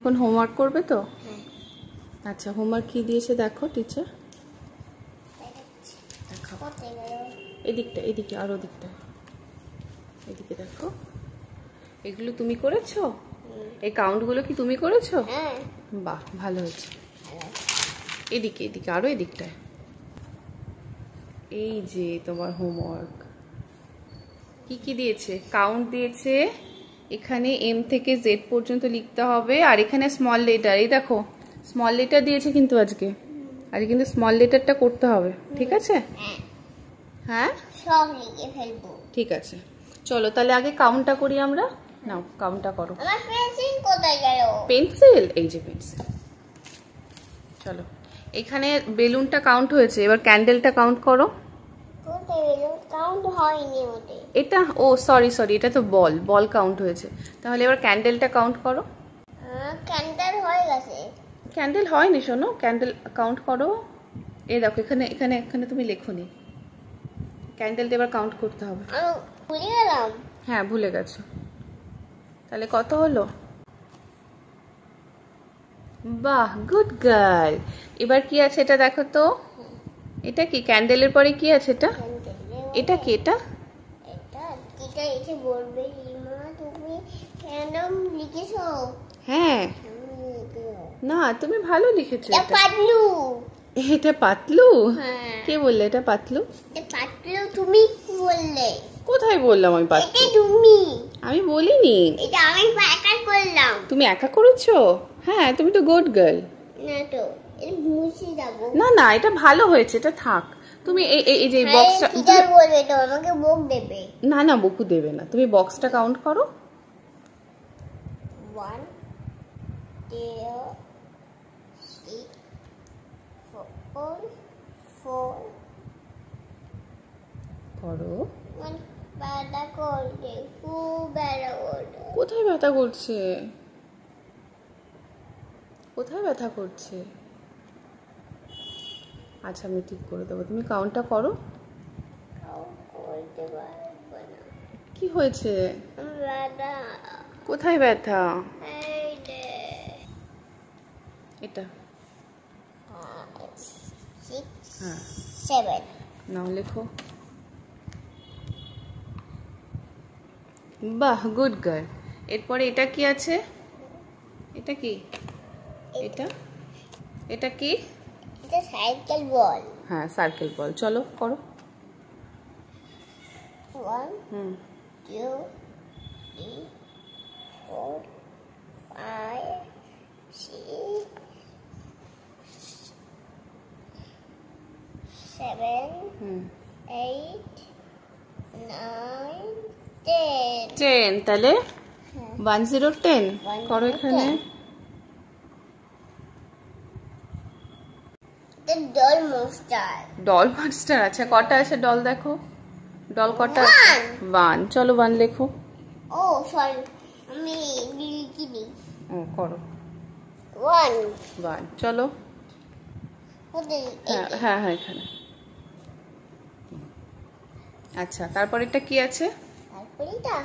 এখন হোমওয়ার্ক করবে তো? আচ্ছা, হোমওয়ার্ক কি দিয়েছে দেখো টিচার। এদিকটা, এদিকে আর ওদিকটা, এদিকে দেখো। এগুলো তুমি করেছো? এই কাউন্টগুলো কি তুমি করেছো? বাহ, ভালো হয়েছে। এদিকে এদিকে আরো এদিকটায়। এই যে তোমার হোমওয়ার্ক। কি কি দিয়েছে? কাউন্ট দিয়েছে, এখানে এম থেকে জেড পর্যন্ত লিখতে হবে, আর এখানে স্মল লেটার। এই দেখো স্মল লেটার দিয়েছে কিন্তু আজকে, আর কিন্তু স্মল লেটারটা করতে হবে, ঠিক আছে? হ্যাঁ, সব লিখে ফেলবো। ঠিক আছে, চলো তাহলে আগে কাউন্টটা করি আমরা। নাও কাউন্টটা করো। আমার পেন্সিল কোথায় গেল? পেন্সিল, এই যে পেন্সিল। চলো, এখানে বেলুনটা কাউন্ট হয়েছে, এবার ক্যান্ডেলটা কাউন্ট করো। কোথায় বেলুন কাউন্ট হয়নি ওতে? এটা, ও সরি সরি, এটা তো বল, বল কাউন্ট হয়েছে। তাহলে এবার ক্যান্ডেলটা কাউন্ট করো। ক্যান্ডেল হয়ে গেছে। ক্যান্ডেল হয়নি, শোনো, ক্যান্ডেল কাউন্ট করো। এই দেখো এখানে এখানে এখানে তুমি লেখোনি, ক্যান্ডেলটা এবার কাউন্ট করতে হবে। আমি ভুলে গেলাম। হ্যাঁ, ভুলে গেছো। তাহলে কত হলো? বাহ, গুড গার্ল। এবার কি আছে এটা দেখো তো। এটা কি? ক্যান্ডেলের পরে কি আছে এটা? এটা কি? এটা এটা এসে বলবে রিমা তুমি কেন লিখেছো? হ্যাঁ, না তুমি ভালো লিখেছো। এটা পাতলু। এটা পাতলু? হ্যাঁ। কে বললে এটা পাতলু? এটা পাতলু তুমি কি বললে? কোথায় বললাম আমি পাতলু? এটা তুমি। আমি বলিনি। এটা আমি একা করলাম। তুমি একা করেছো? হ্যাঁ, তুমি তো গুড গার্ল। না তো, এটা মুছে যাবো। না না, এটা ভালো হয়েছে, এটা থাক। তুমি এই যে বক্সটা, টিচার বলবে তো আমাকে বক দেবে। না না, বকু দেবে না। তুমি বক্সটা কাউন্ট করো। 1 2 3 4 4 করো। ব্যথা করছে, খুব ব্যথা করছে। কোথায় ব্যথা করছে? কোথায় ব্যথা করছে? আচ্ছা, আমি ঠিক করে দেবো, তুমি কাউন্টটা করো। করতে পারবো না। কি হয়েছে? ব্যথা। কোথায় ব্যথা? এই যে এটা। 6 হ্যাঁ, 7 নাও লেখো। বাহ, গুড গার্ল। এরপরে এটা কি আছে? এটা কি? এটা এটা কি? এটা সাইকেল বল। হ্যাঁ, সার্কেল বল। চলো করো। 1 2 3 4 5 6 7 8 9 10 10। তাহলে 1 0 10 করো এখানে। Doll monster. ডল মাস্টার, আচ্ছা কটা আছে ডল দেখো। ডল কটা? 1। চলো 1 লেখো। ও সরি, আমি লিখিনি। করো। 1 চলো। কোথায়? হ্যাঁ হ্যাঁ হ্যাঁ, এখানে। আচ্ছা, তারপর এটা কি আছে? তারপর এটা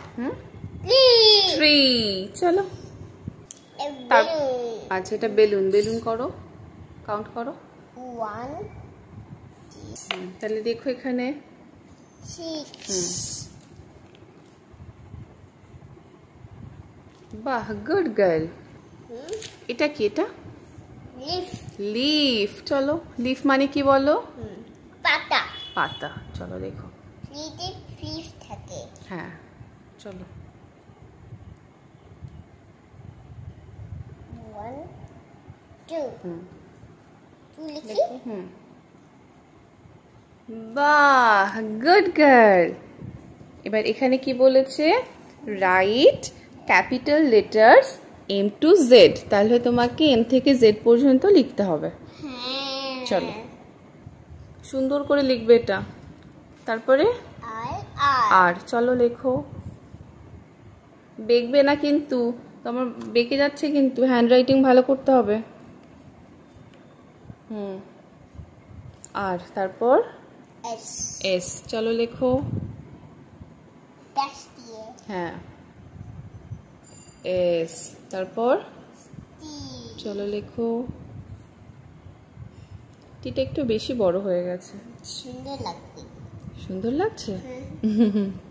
3। চলো। আচ্ছা, এটা বেলুন। বেলুন করো, কাউন্ট করো। 1 তাহলে দেখো এখানে 6 বাহ, গুড গার্ল। এটা কি? এটা লিফ। লিফ। চলো, লিফ মানে কি বলো? পাতা। পাতা। চলো দেখো। লিফে লিফ থাকে। হ্যাঁ, চলো। 1 2 লিখি। বাহ, গুড গার্ল। এবার এখানে কি বলেছে? Write capital letters M to Z. তাহলে তোমাকে এম থেকে জেড পর্যন্ত লিখতে হবে। চলো, সুন্দর করে লিখবে এটা। তারপরে আর চলো লেখো। বেঁকবে না কিন্তু, তোমার বেঁকে যাচ্ছে কিন্তু, হ্যান্ড রাইটিং ভালো করতে হবে। আর তারপর এস। চলো লেখো। ড্যাশ দিয়ে। হ্যাঁ, এস। তারপর টি চলো লেখো। টিটা একটু বেশি বড় হয়ে গেছে। সুন্দর লাগছে। সুন্দর লাগছে? হ্যাঁ।